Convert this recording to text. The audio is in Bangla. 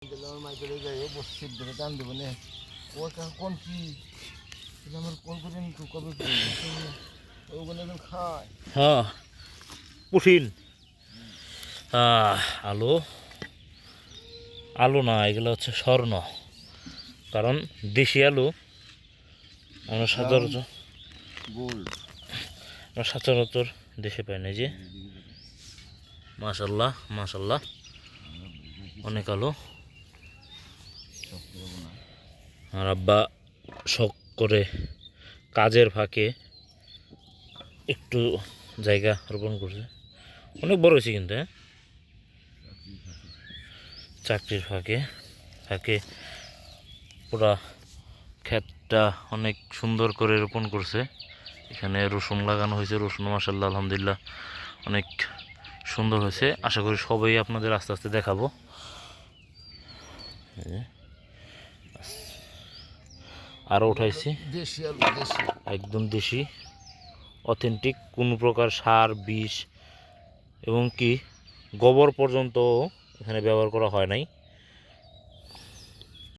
আমার মাইকেলে যাই বসে ধরে টান দেবো নে ও কোন কি আমার কোন করেন তো কবে ওগুলো একদম খায়। হ্যাঁ পুঠিন আলু আলু না, এগুলো হচ্ছে স্বর্ণ। কারণ দেশি আলু আমরা সচরাচর গোল্ড সচরাচর দেশে পাই না। যে মাশাল্লাহ মাশাল্লাহ অনেক আলু। আর আব্বা শখ করে কাজের ফাঁকে একটু জায়গা রোপণ করছে। অনেক বড় হয়েছে কিন্তু, হ্যাঁ চাকরির ফাঁকে ফাঁকে পুরা ক্ষেতটা অনেক সুন্দর করে রোপণ করছে। এখানে রসুন লাগানো হয়েছে, রসুন মাশাআল্লাহ আলহামদুলিল্লাহ অনেক সুন্দর হয়েছে। আশা করি সবাই আপনাদের আস্তে আস্তে দেখাবো। আরও উঠাইছি দেশি আলু, দেশি একদম দেশি অথেন্টিক, কোনো প্রকার সার বিষ এবং কি গোবর পর্যন্ত এখানে ব্যবহার করা হয় নাই।